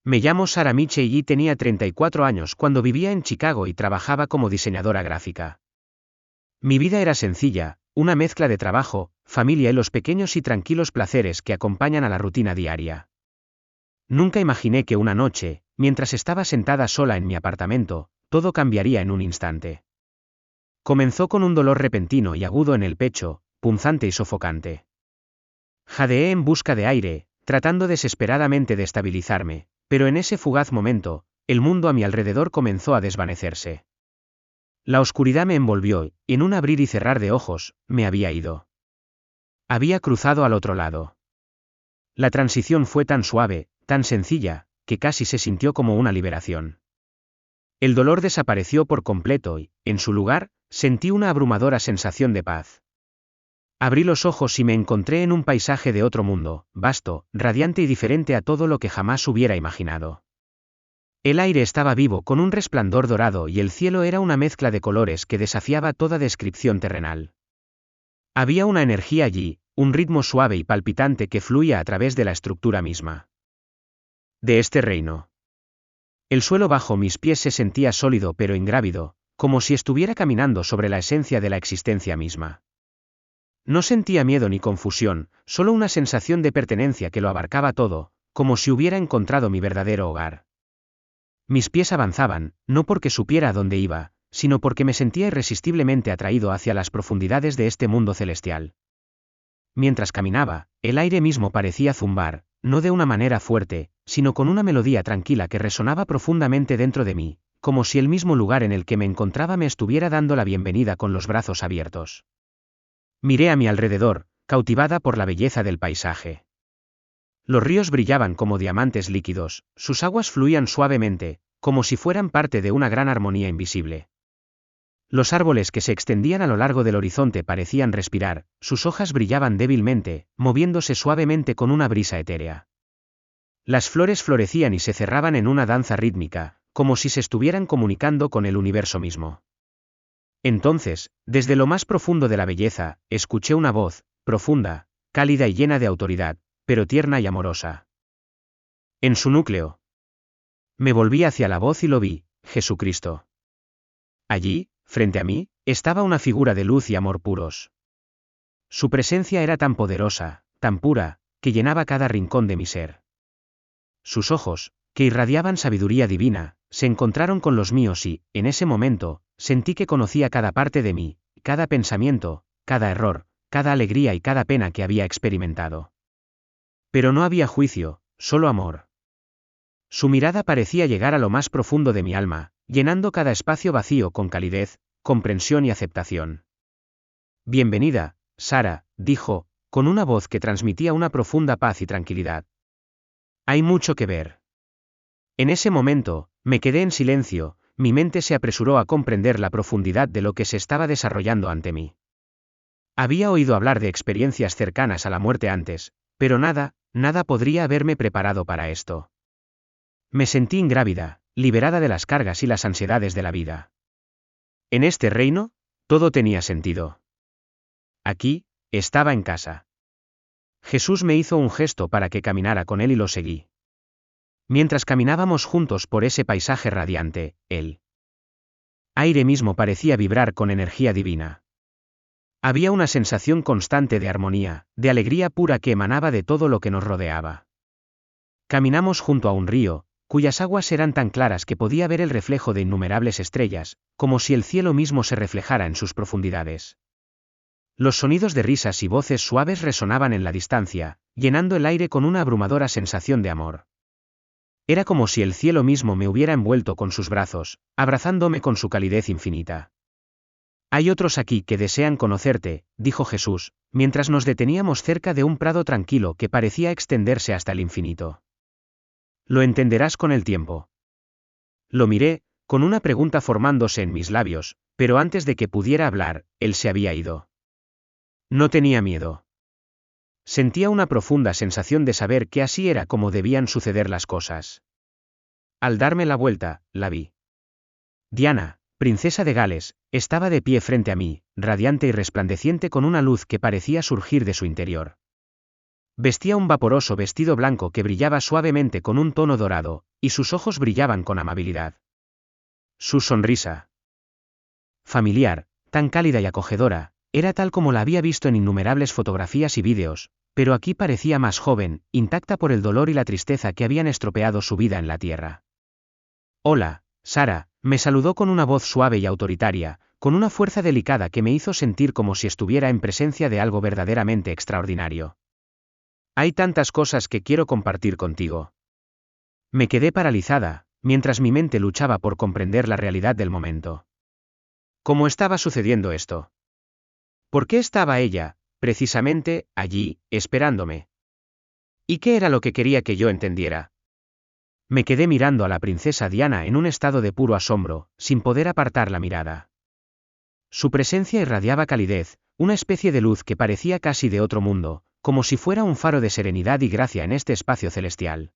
Me llamo Sarah Mitchell y tenía 34 años cuando vivía en Chicago y trabajaba como diseñadora gráfica. Mi vida era sencilla, una mezcla de trabajo, familia y los pequeños y tranquilos placeres que acompañan a la rutina diaria. Nunca imaginé que una noche, mientras estaba sentada sola en mi apartamento, todo cambiaría en un instante. Comenzó con un dolor repentino y agudo en el pecho, punzante y sofocante. Jadeé en busca de aire, tratando desesperadamente de estabilizarme, pero en ese fugaz momento, el mundo a mi alrededor comenzó a desvanecerse. La oscuridad me envolvió y, en un abrir y cerrar de ojos, me había ido. Había cruzado al otro lado. La transición fue tan suave, tan sencilla, que casi se sintió como una liberación. El dolor desapareció por completo y, en su lugar, sentí una abrumadora sensación de paz. Abrí los ojos y me encontré en un paisaje de otro mundo, vasto, radiante y diferente a todo lo que jamás hubiera imaginado. El aire estaba vivo con un resplandor dorado y el cielo era una mezcla de colores que desafiaba toda descripción terrenal. Había una energía allí, un ritmo suave y palpitante que fluía a través de la estructura misma de este reino. El suelo bajo mis pies se sentía sólido pero ingrávido, como si estuviera caminando sobre la esencia de la existencia misma. No sentía miedo ni confusión, solo una sensación de pertenencia que lo abarcaba todo, como si hubiera encontrado mi verdadero hogar. Mis pies avanzaban, no porque supiera a dónde iba, sino porque me sentía irresistiblemente atraído hacia las profundidades de este mundo celestial. Mientras caminaba, el aire mismo parecía zumbar, no de una manera fuerte, sino con una melodía tranquila que resonaba profundamente dentro de mí, como si el mismo lugar en el que me encontraba me estuviera dando la bienvenida con los brazos abiertos. Miré a mi alrededor, cautivada por la belleza del paisaje. Los ríos brillaban como diamantes líquidos, sus aguas fluían suavemente, como si fueran parte de una gran armonía invisible. Los árboles que se extendían a lo largo del horizonte parecían respirar, sus hojas brillaban débilmente, moviéndose suavemente con una brisa etérea. Las flores florecían y se cerraban en una danza rítmica, como si se estuvieran comunicando con el universo mismo. Entonces, desde lo más profundo de la belleza, escuché una voz, profunda, cálida y llena de autoridad, pero tierna y amorosa. En su núcleo. Me volví hacia la voz y lo vi, Jesucristo. Allí, frente a mí, estaba una figura de luz y amor puros. Su presencia era tan poderosa, tan pura, que llenaba cada rincón de mi ser. Sus ojos, que irradiaban sabiduría divina, se encontraron con los míos y, en ese momento, sentí que conocía cada parte de mí, cada pensamiento, cada error, cada alegría y cada pena que había experimentado. Pero no había juicio, solo amor. Su mirada parecía llegar a lo más profundo de mi alma, llenando cada espacio vacío con calidez, comprensión y aceptación. Bienvenida, Sarah, dijo, con una voz que transmitía una profunda paz y tranquilidad. Hay mucho que ver. En ese momento, me quedé en silencio, mi mente se apresuró a comprender la profundidad de lo que se estaba desarrollando ante mí. Había oído hablar de experiencias cercanas a la muerte antes, pero nada podría haberme preparado para esto. Me sentí ingrávida, liberada de las cargas y las ansiedades de la vida. En este reino, todo tenía sentido. Aquí, estaba en casa. Jesús me hizo un gesto para que caminara con él y lo seguí. Mientras caminábamos juntos por ese paisaje radiante, el aire mismo parecía vibrar con energía divina. Había una sensación constante de armonía, de alegría pura que emanaba de todo lo que nos rodeaba. Caminamos junto a un río, cuyas aguas eran tan claras que podía ver el reflejo de innumerables estrellas, como si el cielo mismo se reflejara en sus profundidades. Los sonidos de risas y voces suaves resonaban en la distancia, llenando el aire con una abrumadora sensación de amor. Era como si el cielo mismo me hubiera envuelto con sus brazos, abrazándome con su calidez infinita. Hay otros aquí que desean conocerte, dijo Jesús, mientras nos deteníamos cerca de un prado tranquilo que parecía extenderse hasta el infinito. Lo entenderás con el tiempo. Lo miré, con una pregunta formándose en mis labios, pero antes de que pudiera hablar, él se había ido. No tenía miedo. Sentía una profunda sensación de saber que así era como debían suceder las cosas. Al darme la vuelta, la vi. Diana, princesa de Gales, estaba de pie frente a mí, radiante y resplandeciente con una luz que parecía surgir de su interior. Vestía un vaporoso vestido blanco que brillaba suavemente con un tono dorado, y sus ojos brillaban con amabilidad. Su sonrisa, familiar, tan cálida y acogedora, era tal como la había visto en innumerables fotografías y vídeos, pero aquí parecía más joven, intacta por el dolor y la tristeza que habían estropeado su vida en la tierra. Hola, Sara, me saludó con una voz suave y autoritaria, con una fuerza delicada que me hizo sentir como si estuviera en presencia de algo verdaderamente extraordinario. Hay tantas cosas que quiero compartir contigo. Me quedé paralizada, mientras mi mente luchaba por comprender la realidad del momento. ¿Cómo estaba sucediendo esto? ¿Por qué estaba ella, precisamente, allí, esperándome? ¿Y qué era lo que quería que yo entendiera? Me quedé mirando a la princesa Diana en un estado de puro asombro, sin poder apartar la mirada. Su presencia irradiaba calidez, una especie de luz que parecía casi de otro mundo, como si fuera un faro de serenidad y gracia en este espacio celestial.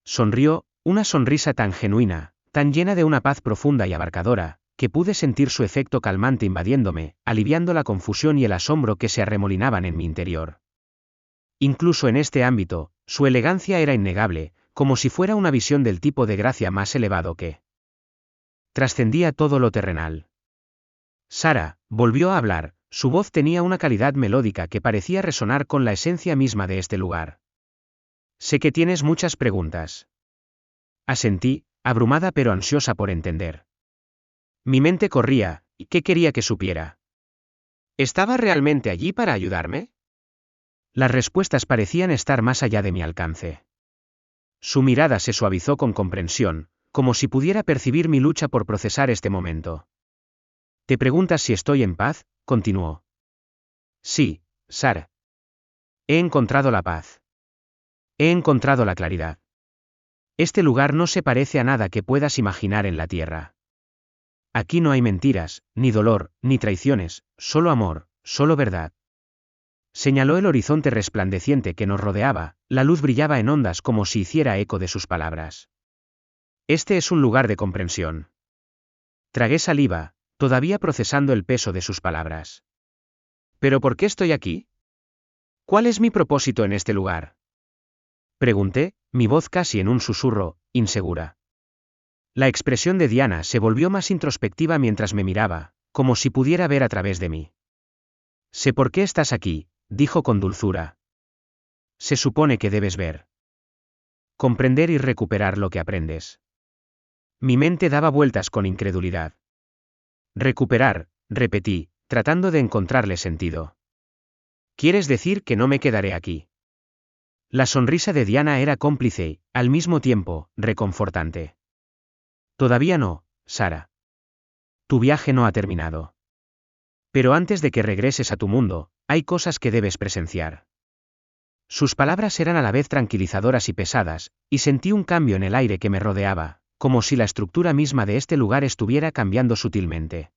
Sonrió, una sonrisa tan genuina, tan llena de una paz profunda y abarcadora, que pude sentir su efecto calmante invadiéndome, aliviando la confusión y el asombro que se arremolinaban en mi interior. Incluso en este ámbito, su elegancia era innegable, como si fuera una visión del tipo de gracia más elevado que trascendía todo lo terrenal. Sara, volvió a hablar, su voz tenía una calidad melódica que parecía resonar con la esencia misma de este lugar. Sé que tienes muchas preguntas. Asentí, abrumada pero ansiosa por entender. Mi mente corría, ¿y qué quería que supiera? ¿Estaba realmente allí para ayudarme? Las respuestas parecían estar más allá de mi alcance. Su mirada se suavizó con comprensión, como si pudiera percibir mi lucha por procesar este momento. ¿Te preguntas si estoy en paz?, continuó. Sí, Sara. He encontrado la paz. He encontrado la claridad. Este lugar no se parece a nada que puedas imaginar en la tierra. Aquí no hay mentiras, ni dolor, ni traiciones, solo amor, solo verdad. Señaló el horizonte resplandeciente que nos rodeaba, la luz brillaba en ondas como si hiciera eco de sus palabras. Este es un lugar de comprensión. Tragué saliva, todavía procesando el peso de sus palabras. ¿Pero por qué estoy aquí? ¿Cuál es mi propósito en este lugar? Pregunté, mi voz casi en un susurro, insegura. La expresión de Diana se volvió más introspectiva mientras me miraba, como si pudiera ver a través de mí. Sé por qué estás aquí, dijo con dulzura. Se supone que debes ver. Comprender y recuperar lo que aprendes. Mi mente daba vueltas con incredulidad. Recuperar, repetí, tratando de encontrarle sentido. ¿Quieres decir que no me quedaré aquí? La sonrisa de Diana era cómplice y, al mismo tiempo, reconfortante. Todavía no, Sara. Tu viaje no ha terminado. Pero antes de que regreses a tu mundo, hay cosas que debes presenciar. Sus palabras eran a la vez tranquilizadoras y pesadas, y sentí un cambio en el aire que me rodeaba, como si la estructura misma de este lugar estuviera cambiando sutilmente.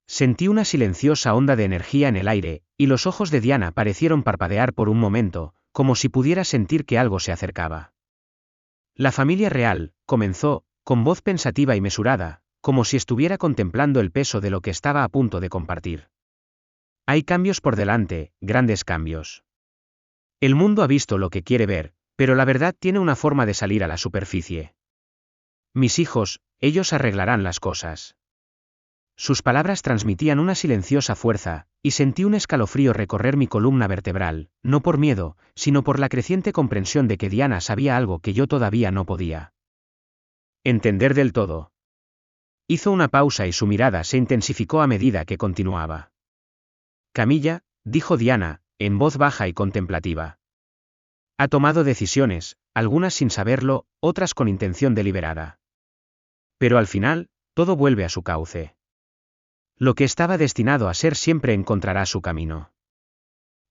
Sentí una silenciosa onda de energía en el aire, y los ojos de Diana parecieron parpadear por un momento, como si pudiera sentir que algo se acercaba. La familia real, comenzó, con voz pensativa y mesurada, como si estuviera contemplando el peso de lo que estaba a punto de compartir. Hay cambios por delante, grandes cambios. El mundo ha visto lo que quiere ver, pero la verdad tiene una forma de salir a la superficie. Mis hijos, ellos arreglarán las cosas. Sus palabras transmitían una silenciosa fuerza, y sentí un escalofrío recorrer mi columna vertebral, no por miedo, sino por la creciente comprensión de que Diana sabía algo que yo todavía no podía entender del todo. Hizo una pausa y su mirada se intensificó a medida que continuaba. Camilla, dijo Diana, en voz baja y contemplativa. Ha tomado decisiones, algunas sin saberlo, otras con intención deliberada. Pero al final, todo vuelve a su cauce. Lo que estaba destinado a ser siempre encontrará su camino.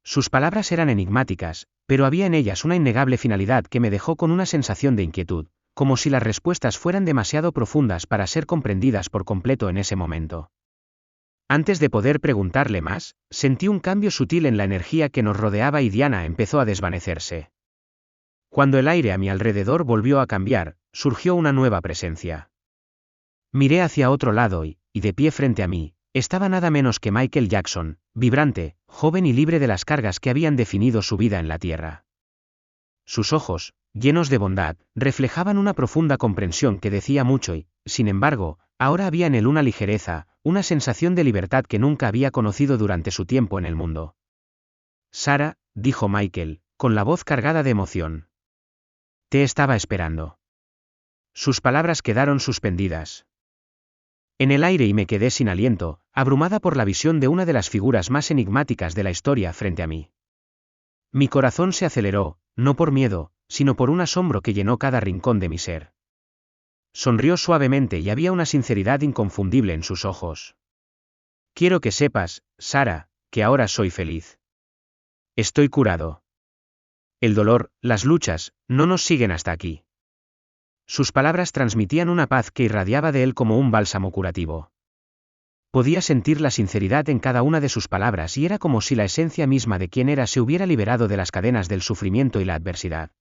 Sus palabras eran enigmáticas, pero había en ellas una innegable finalidad que me dejó con una sensación de inquietud, como si las respuestas fueran demasiado profundas para ser comprendidas por completo en ese momento. Antes de poder preguntarle más, sentí un cambio sutil en la energía que nos rodeaba y Diana empezó a desvanecerse. Cuando el aire a mi alrededor volvió a cambiar, surgió una nueva presencia. Miré hacia otro lado y, de pie frente a mí, estaba nada menos que Michael Jackson, vibrante, joven y libre de las cargas que habían definido su vida en la tierra. Sus ojos, llenos de bondad, reflejaban una profunda comprensión que decía mucho y, sin embargo, ahora había en él una ligereza, una sensación de libertad que nunca había conocido durante su tiempo en el mundo. Sara, dijo Michael, con la voz cargada de emoción. Te estaba esperando. Sus palabras quedaron suspendidas en el aire y me quedé sin aliento, abrumada por la visión de una de las figuras más enigmáticas de la historia frente a mí. Mi corazón se aceleró, no por miedo, sino por un asombro que llenó cada rincón de mi ser. Sonrió suavemente y había una sinceridad inconfundible en sus ojos. Quiero que sepas, Sara, que ahora soy feliz. Estoy curado. El dolor, las luchas, no nos siguen hasta aquí. Sus palabras transmitían una paz que irradiaba de él como un bálsamo curativo. Podía sentir la sinceridad en cada una de sus palabras y era como si la esencia misma de quien era se hubiera liberado de las cadenas del sufrimiento y la adversidad.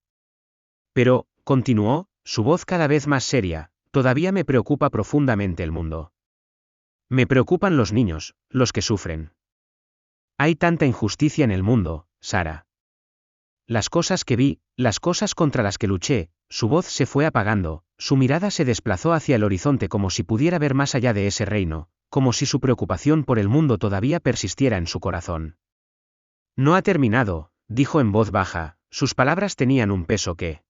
Pero, continuó, su voz cada vez más seria, todavía me preocupa profundamente el mundo. Me preocupan los niños, los que sufren. Hay tanta injusticia en el mundo, Sara. Las cosas que vi, las cosas contra las que luché, su voz se fue apagando, su mirada se desplazó hacia el horizonte como si pudiera ver más allá de ese reino, como si su preocupación por el mundo todavía persistiera en su corazón. No ha terminado, dijo en voz baja, sus palabras tenían un peso que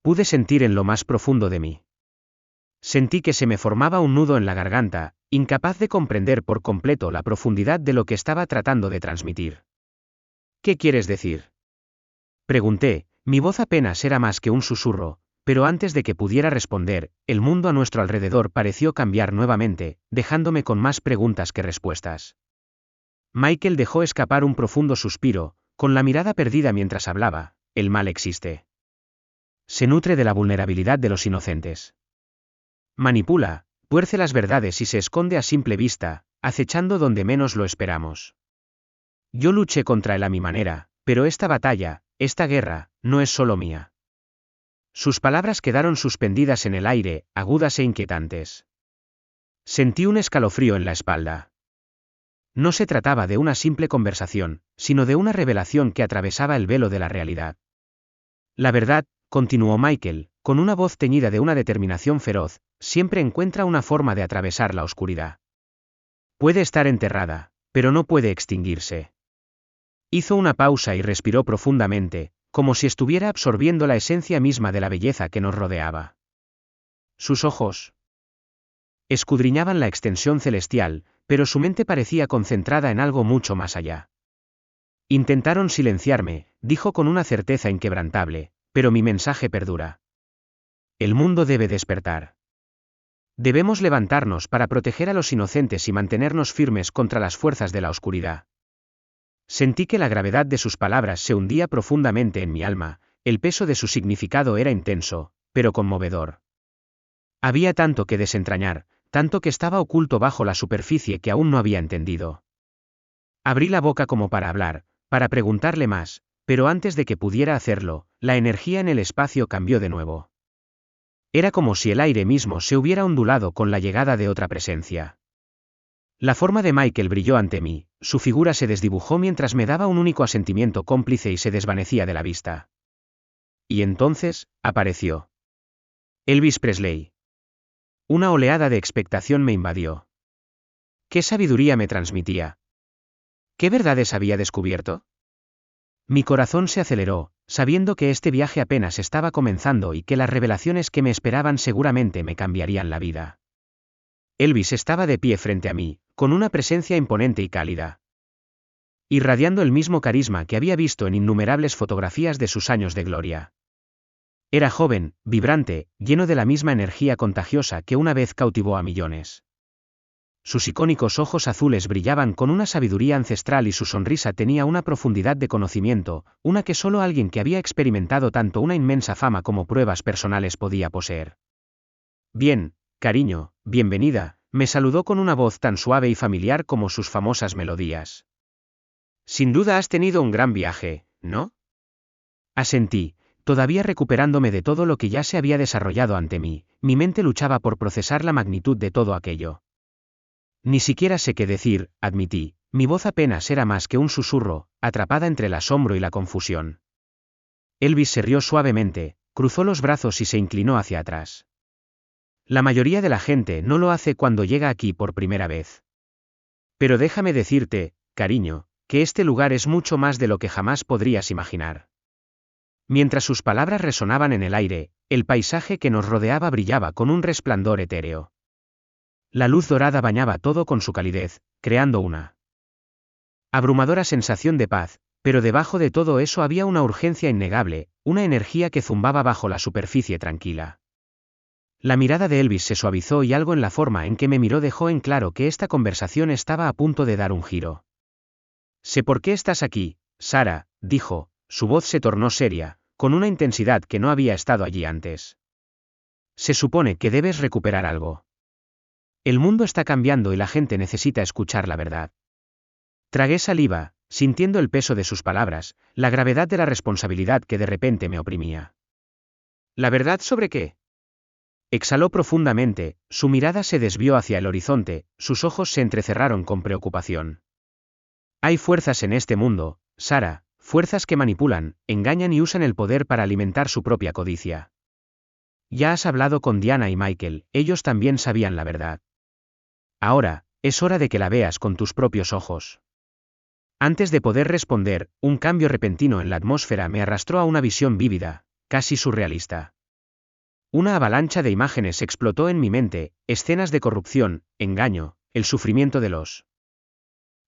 pude sentir en lo más profundo de mí. Sentí que se me formaba un nudo en la garganta, incapaz de comprender por completo la profundidad de lo que estaba tratando de transmitir. ¿Qué quieres decir? Pregunté, mi voz apenas era más que un susurro, pero antes de que pudiera responder, el mundo a nuestro alrededor pareció cambiar nuevamente, dejándome con más preguntas que respuestas. Michael dejó escapar un profundo suspiro, con la mirada perdida mientras hablaba, el mal existe. Se nutre de la vulnerabilidad de los inocentes. Manipula, tuerce las verdades y se esconde a simple vista, acechando donde menos lo esperamos. Yo luché contra él a mi manera, pero esta batalla, esta guerra, no es solo mía. Sus palabras quedaron suspendidas en el aire, agudas e inquietantes. Sentí un escalofrío en la espalda. No se trataba de una simple conversación, sino de una revelación que atravesaba el velo de la realidad. La verdad, continuó Michael, con una voz teñida de una determinación feroz, siempre encuentra una forma de atravesar la oscuridad. Puede estar enterrada, pero no puede extinguirse. Hizo una pausa y respiró profundamente, como si estuviera absorbiendo la esencia misma de la belleza que nos rodeaba. Sus ojos escudriñaban la extensión celestial, pero su mente parecía concentrada en algo mucho más allá. Intentaron silenciarme, dijo con una certeza inquebrantable, pero mi mensaje perdura. El mundo debe despertar. Debemos levantarnos para proteger a los inocentes y mantenernos firmes contra las fuerzas de la oscuridad. Sentí que la gravedad de sus palabras se hundía profundamente en mi alma, el peso de su significado era intenso, pero conmovedor. Había tanto que desentrañar, tanto que estaba oculto bajo la superficie que aún no había entendido. Abrí la boca como para hablar, para preguntarle más, pero antes de que pudiera hacerlo, la energía en el espacio cambió de nuevo. Era como si el aire mismo se hubiera ondulado con la llegada de otra presencia. La forma de Michael brilló ante mí, su figura se desdibujó mientras me daba un único asentimiento cómplice y se desvanecía de la vista. Y entonces, apareció Elvis Presley. Una oleada de expectación me invadió. ¿Qué sabiduría me transmitía? ¿Qué verdades había descubierto? Mi corazón se aceleró, sabiendo que este viaje apenas estaba comenzando y que las revelaciones que me esperaban seguramente me cambiarían la vida. Elvis estaba de pie frente a mí, con una presencia imponente y cálida. Irradiando el mismo carisma que había visto en innumerables fotografías de sus años de gloria. Era joven, vibrante, lleno de la misma energía contagiosa que una vez cautivó a millones. Sus icónicos ojos azules brillaban con una sabiduría ancestral y su sonrisa tenía una profundidad de conocimiento, una que solo alguien que había experimentado tanto una inmensa fama como pruebas personales podía poseer. Bien, cariño, bienvenida, me saludó con una voz tan suave y familiar como sus famosas melodías. Sin duda has tenido un gran viaje, ¿no? Asentí, todavía recuperándome de todo lo que ya se había desarrollado ante mí, mi mente luchaba por procesar la magnitud de todo aquello. Ni siquiera sé qué decir, admití, mi voz apenas era más que un susurro, atrapada entre el asombro y la confusión. Elvis se rió suavemente, cruzó los brazos y se inclinó hacia atrás. La mayoría de la gente no lo hace cuando llega aquí por primera vez. Pero déjame decirte, cariño, que este lugar es mucho más de lo que jamás podrías imaginar. Mientras sus palabras resonaban en el aire, el paisaje que nos rodeaba brillaba con un resplandor etéreo. La luz dorada bañaba todo con su calidez, creando una abrumadora sensación de paz, pero debajo de todo eso había una urgencia innegable, una energía que zumbaba bajo la superficie tranquila. La mirada de Elvis se suavizó y algo en la forma en que me miró dejó en claro que esta conversación estaba a punto de dar un giro. Sé por qué estás aquí, Sarah, dijo, su voz se tornó seria, con una intensidad que no había estado allí antes. Se supone que debes recuperar algo. El mundo está cambiando y la gente necesita escuchar la verdad. Tragué saliva, sintiendo el peso de sus palabras, la gravedad de la responsabilidad que de repente me oprimía. ¿La verdad sobre qué? Exhaló profundamente, su mirada se desvió hacia el horizonte, sus ojos se entrecerraron con preocupación. Hay fuerzas en este mundo, Sarah, fuerzas que manipulan, engañan y usan el poder para alimentar su propia codicia. Ya has hablado con Diana y Michael, ellos también sabían la verdad. Ahora, es hora de que la veas con tus propios ojos. Antes de poder responder, un cambio repentino en la atmósfera me arrastró a una visión vívida, casi surrealista. Una avalancha de imágenes explotó en mi mente, escenas de corrupción, engaño, el sufrimiento de los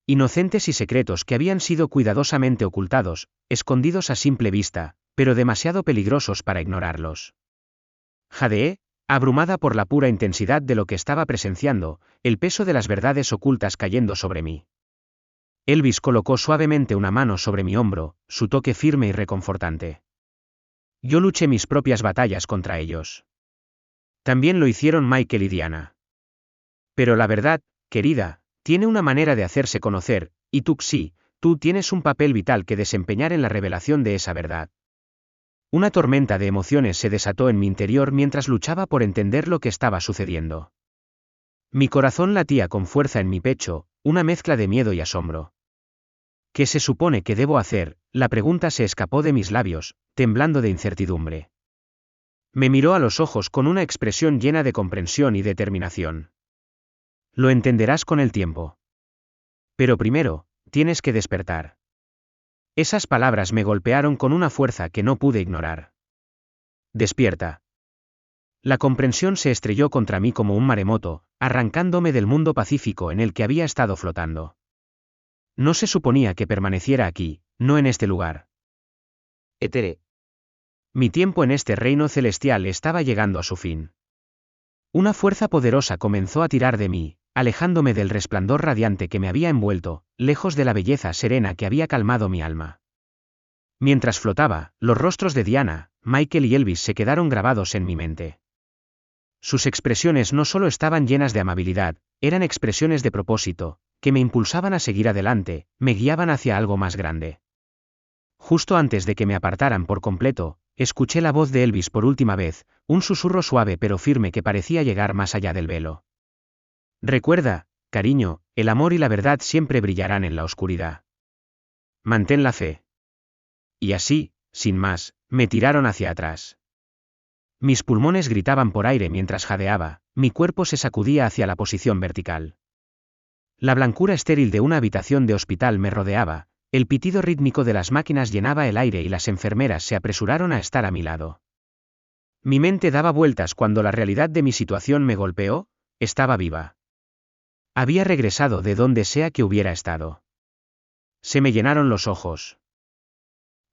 inocentes y secretos que habían sido cuidadosamente ocultados, escondidos a simple vista, pero demasiado peligrosos para ignorarlos. Jadeé, abrumada por la pura intensidad de lo que estaba presenciando, el peso de las verdades ocultas cayendo sobre mí. Elvis colocó suavemente una mano sobre mi hombro, su toque firme y reconfortante. Yo luché mis propias batallas contra ellos. También lo hicieron Michael y Diana. Pero la verdad, querida, tiene una manera de hacerse conocer, y tú sí, tú tienes un papel vital que desempeñar en la revelación de esa verdad. Una tormenta de emociones se desató en mi interior mientras luchaba por entender lo que estaba sucediendo. Mi corazón latía con fuerza en mi pecho, una mezcla de miedo y asombro. ¿Qué se supone que debo hacer? La pregunta se escapó de mis labios, temblando de incertidumbre. Me miró a los ojos con una expresión llena de comprensión y determinación. Lo entenderás con el tiempo. Pero primero, tienes que despertar. Esas palabras me golpearon con una fuerza que no pude ignorar. Despierta. La comprensión se estrelló contra mí como un maremoto, arrancándome del mundo pacífico en el que había estado flotando. No se suponía que permaneciera aquí, no en este lugar. Étere. Mi tiempo en este reino celestial estaba llegando a su fin. Una fuerza poderosa comenzó a tirar de mí, alejándome del resplandor radiante que me había envuelto, lejos de la belleza serena que había calmado mi alma. Mientras flotaba, los rostros de Diana, Michael y Elvis se quedaron grabados en mi mente. Sus expresiones no solo estaban llenas de amabilidad, eran expresiones de propósito, que me impulsaban a seguir adelante, me guiaban hacia algo más grande. Justo antes de que me apartaran por completo, escuché la voz de Elvis por última vez, un susurro suave pero firme que parecía llegar más allá del velo. Recuerda, cariño, el amor y la verdad siempre brillarán en la oscuridad. Mantén la fe. Y así, sin más, me tiraron hacia atrás. Mis pulmones gritaban por aire mientras jadeaba, mi cuerpo se sacudía hacia la posición vertical. La blancura estéril de una habitación de hospital me rodeaba, el pitido rítmico de las máquinas llenaba el aire y las enfermeras se apresuraron a estar a mi lado. Mi mente daba vueltas cuando la realidad de mi situación me golpeó, estaba viva. Había regresado de donde sea que hubiera estado. Se me llenaron los ojos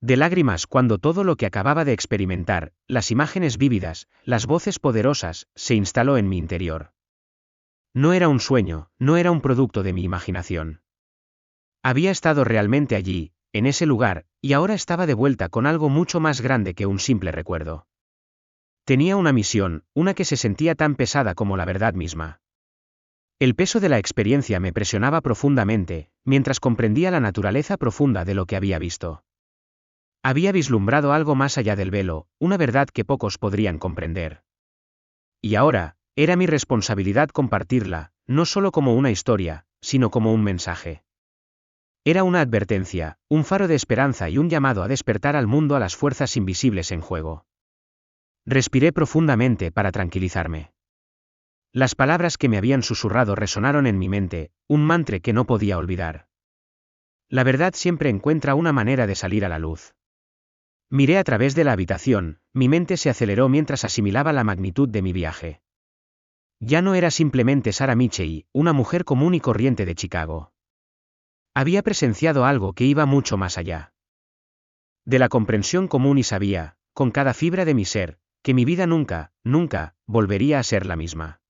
de lágrimas cuando todo lo que acababa de experimentar, las imágenes vívidas, las voces poderosas, se instaló en mi interior. No era un sueño, no era un producto de mi imaginación. Había estado realmente allí, en ese lugar, y ahora estaba de vuelta con algo mucho más grande que un simple recuerdo. Tenía una misión, una que se sentía tan pesada como la verdad misma. El peso de la experiencia me presionaba profundamente, mientras comprendía la naturaleza profunda de lo que había visto. Había vislumbrado algo más allá del velo, una verdad que pocos podrían comprender. Y ahora, era mi responsabilidad compartirla, no solo como una historia, sino como un mensaje. Era una advertencia, un faro de esperanza y un llamado a despertar al mundo a las fuerzas invisibles en juego. Respiré profundamente para tranquilizarme. Las palabras que me habían susurrado resonaron en mi mente, un mantra que no podía olvidar. La verdad siempre encuentra una manera de salir a la luz. Miré a través de la habitación, mi mente se aceleró mientras asimilaba la magnitud de mi viaje. Ya no era simplemente Sarah Mitchell, una mujer común y corriente de Chicago. Había presenciado algo que iba mucho más allá de la comprensión común y sabía, con cada fibra de mi ser, que mi vida nunca, nunca, volvería a ser la misma.